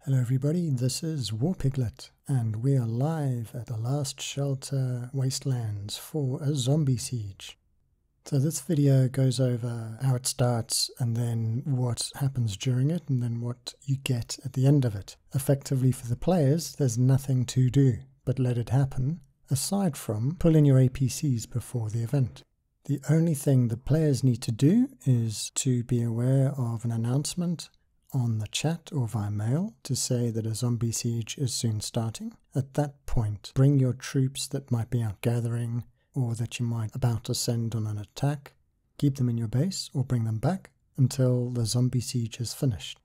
Hello everybody, this is WarPiglet, and we are live at the last shelter wastelands for a zombie siege. So this video goes over how it starts and then what happens during it and then what you get at the end of it. Effectively for the players, there's nothing to do but let it happen, aside from pull in your APCs before the event. The only thing the players need to do is to be aware of an announcement on the chat or via mail to say that a zombie siege is soon starting. At that point, bring your troops that might be out gathering or that you might about to send on an attack. Keep them in your base or bring them back until the zombie siege is finished.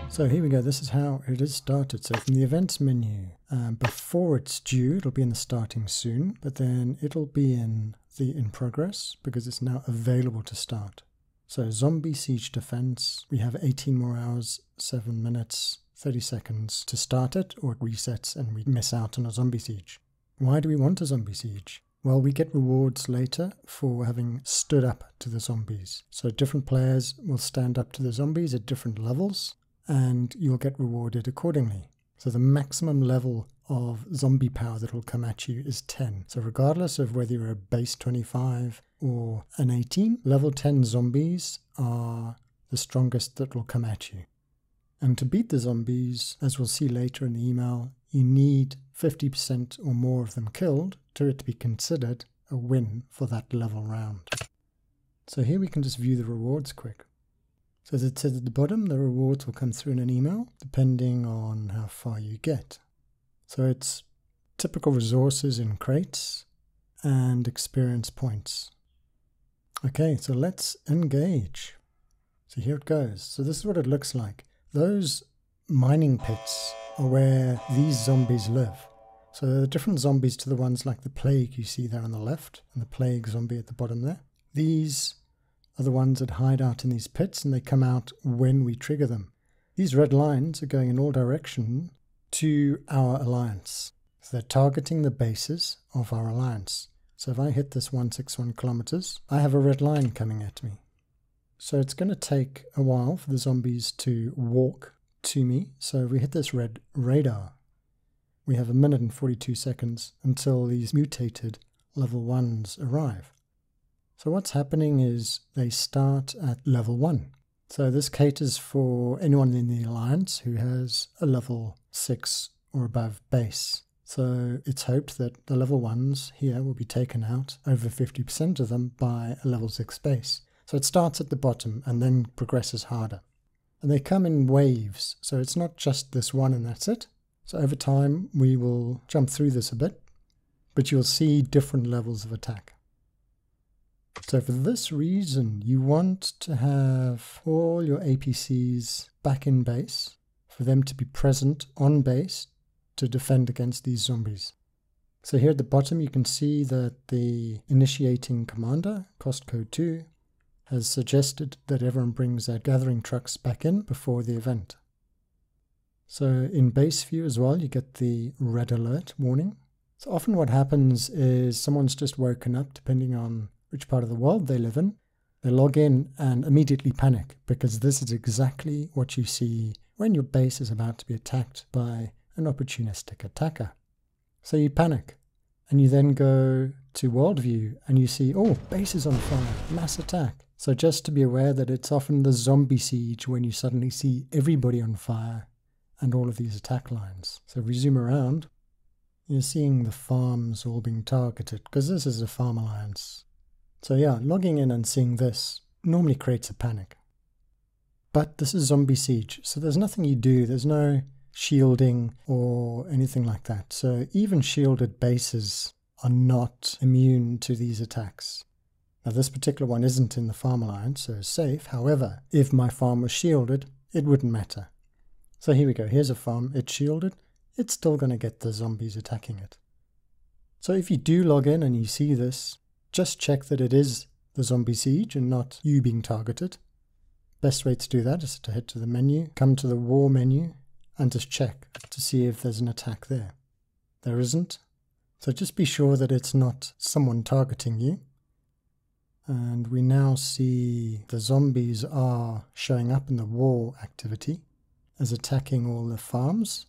So here we go, this is how it is started. So from the events menu, before it's due, it'll be in the starting soon, but then it'll be in the in progress because it's now available to start. So zombie siege defense, we have 18 more hours, 7 minutes, 30 seconds to start it, or it resets and we miss out on a zombie siege. Why do we want a zombie siege? Well, we get rewards later for having stood up to the zombies. So different players will stand up to the zombies at different levels and you'll get rewarded accordingly. So the maximum level of zombie power that will come at you is 10. So regardless of whether you're a base 25 or an 18, level 10 zombies are the strongest that will come at you. And to beat the zombies, as we'll see later in the email, you need 50% or more of them killed to it to be considered a win for that level round. So here we can just view the rewards quick. So as it says at the bottom, the rewards will come through in an email, depending on how far you get. So it's typical resources in crates and experience points. Okay, so let's engage. So here it goes. So this is what it looks like. Those mining pits are where these zombies live. So there are different zombies to the ones like the plague you see there on the left, and the plague zombie at the bottom there. These are the ones that hide out in these pits and they come out when we trigger them. These red lines are going in all directions to our alliance. So they're targeting the bases of our alliance. So if I hit this 161 kilometers, I have a red line coming at me. So it's going to take a while for the zombies to walk to me. So if we hit this red radar, we have 1 minute and 42 seconds until these mutated level 1s arrive. So what's happening is they start at level 1. So this caters for anyone in the alliance who has a level 6 or above base. So it's hoped that the level 1s here will be taken out, over 50% of them, by a level 6 base. So it starts at the bottom and then progresses harder. And they come in waves, so it's not just this one and that's it. So over time we will jump through this a bit, but you'll see different levels of attack. So for this reason, you want to have all your APCs back in base, for them to be present on base to defend against these zombies. So here at the bottom you can see that the initiating commander, cost code 2, has suggested that everyone brings their gathering trucks back in before the event. So in base view as well, you get the red alert warning. So often what happens is someone's just woken up, depending on which part of the world they live in. They log in and immediately panic because this is exactly what you see when your base is about to be attacked by an opportunistic attacker. So you panic and you then go to world view and you see, oh, base is on fire, mass attack. So just to be aware that it's often the zombie siege when you suddenly see everybody on fire and all of these attack lines. So if we zoom around, you're seeing the farms all being targeted because this is a farm alliance. So yeah, logging in and seeing this normally creates a panic. But this is zombie siege, so there's nothing you do, there's no shielding or anything like that. So even shielded bases are not immune to these attacks. Now this particular one isn't in the farm alliance, so it's safe. However, if my farm was shielded, it wouldn't matter. So here we go, here's a farm, it's shielded, it's still going to get the zombies attacking it. So if you do log in and you see this, just check that it is the zombie siege and not you being targeted. Best way to do that is to head to the menu, come to the war menu, and just check to see if there's an attack there. There isn't. So just be sure that it's not someone targeting you. And we now see the zombies are showing up in the war activity. as attacking all the farms.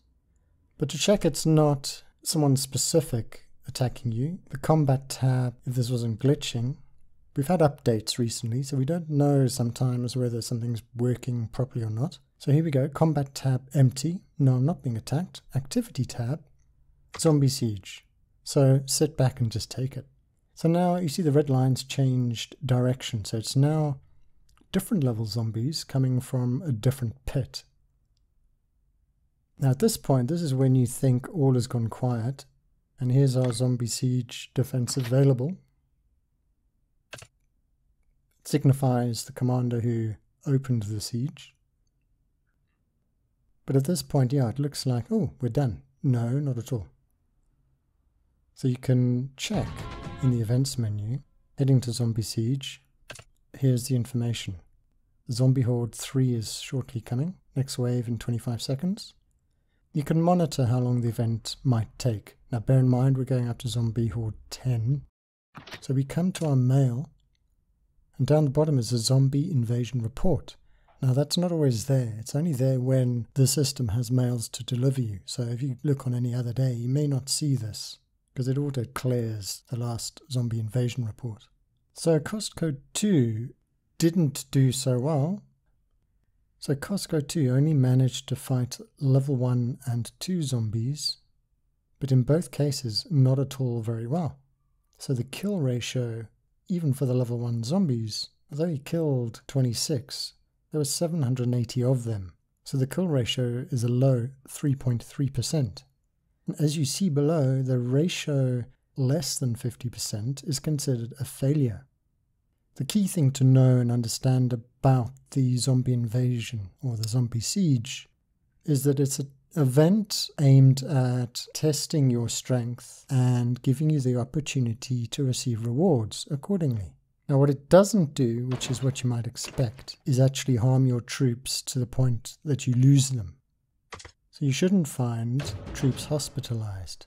But to check it's not someone specific attacking you, the combat tab, if this wasn't glitching, we've had updates recently, so we don't know sometimes whether something's working properly or not. So here we go, combat tab empty. No, I'm not being attacked. Activity tab, zombie siege. So sit back and just take it. So now you see the red lines changed direction. So it's now different level zombies coming from a different pit. Now at this point, this is when you think all has gone quiet. And here's our zombie siege defense available. It signifies the commander who opened the siege. But at this point, yeah, it looks like, oh, we're done. No, not at all. So you can check in the events menu, heading to zombie siege. Here's the information. Zombie Horde 3 is shortly coming. Next wave in 25 seconds. You can monitor how long the event might take. Now bear in mind we're going up to Zombie Horde 10. So we come to our mail, and down the bottom is a zombie invasion report. Now that's not always there. It's only there when the system has mails to deliver you. So if you look on any other day, you may not see this, because it auto clears the last zombie invasion report. So Costco 2 didn't do so well. So Costco 2 only managed to fight level 1 and 2 zombies, but in both cases not at all very well. So the kill ratio, even for the level 1 zombies, although he killed 26, there were 780 of them. So the kill ratio is a low 3.3%. And as you see below, the ratio less than 50% is considered a failure. The key thing to know and understand about the zombie invasion or the zombie siege is that it's an event aimed at testing your strength and giving you the opportunity to receive rewards accordingly. Now what it doesn't do, which is what you might expect, is actually harm your troops to the point that you lose them. So you shouldn't find troops hospitalized.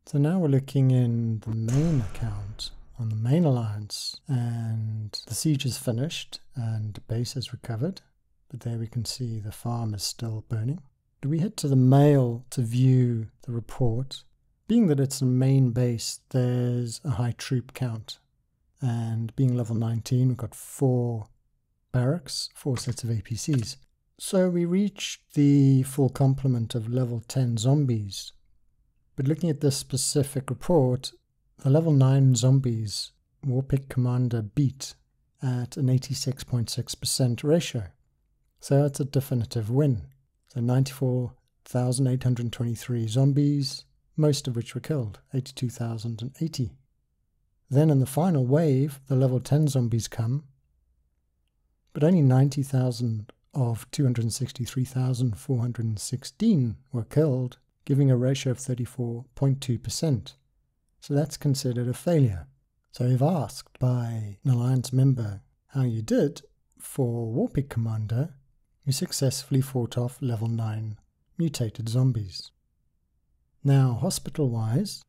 So now we're looking in the main account on the main alliance, and the siege is finished and the base is recovered, but there we can see the farm is still burning. We head to the mail to view the report. Being that it's a main base, there's a high troop count, and being level 19 we've got 4 barracks, 4 sets of APCs. So we reached the full complement of level 10 zombies, but looking at this specific report, the level 9 zombies WarPiglet commander beat at an 86.6% ratio. So that's a definitive win. So 94,823 zombies, most of which were killed, 82,080. Then in the final wave, the level 10 zombies come, but only 90,000 of 263,416 were killed, giving a ratio of 34.2%. So that's considered a failure. So if asked by an Alliance member how you did for WarPiglet Commander, you successfully fought off level 9 mutated zombies. Now, hospital-wise,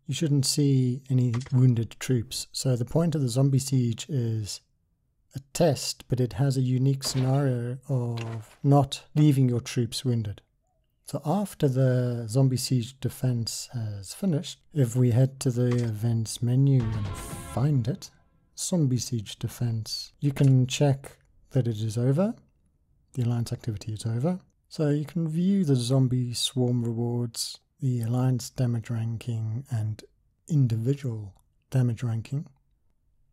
you shouldn't see any wounded troops. So the point of the zombie siege is a test, but it has a unique scenario of not leaving your troops wounded. So after the zombie siege defense has finished, if we head to the events menu and find it, zombie siege defense, you can check that it is over. The alliance activity is over. So you can view the zombie swarm rewards, the alliance damage ranking and individual damage ranking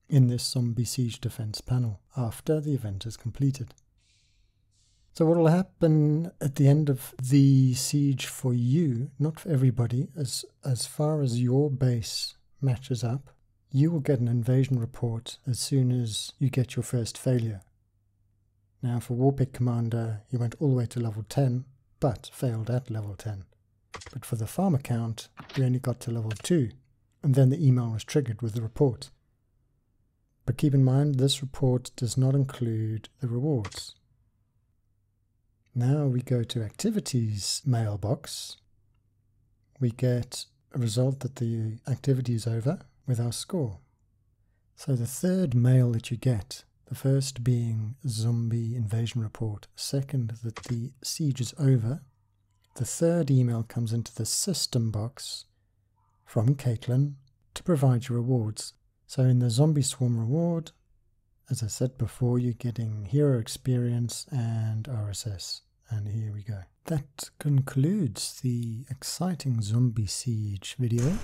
in this zombie siege defense panel after the event is completed. So what will happen at the end of the siege for you, not for everybody, as far as your base matches up, you will get an invasion report as soon as you get your first failure. Now for WarPiglet Commander, he went all the way to level 10, but failed at level 10. But for the farm account, we only got to level 2, and then the email was triggered with the report. But keep in mind, this report does not include the rewards. Now we go to activities mailbox. We get a result that the activity is over with our score. So the third mail that you get The first being zombie invasion report. Second, that the siege is over. The third email comes into the system box from Caitlin to provide you rewards. So in the zombie swarm reward, as I said before, you're getting hero experience and RSS. And here we go. That concludes the exciting zombie siege video.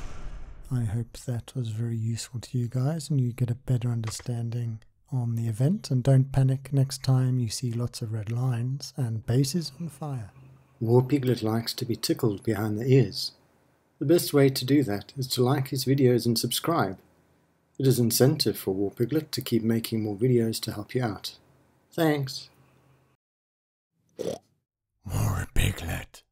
I hope that was very useful to you guys and you get a better understanding on the event, and don't panic next time you see lots of red lines and bases on fire. WarPiglet likes to be tickled behind the ears. The best way to do that is to like his videos and subscribe. It is incentive for WarPiglet to keep making more videos to help you out. Thanks. WarPiglet.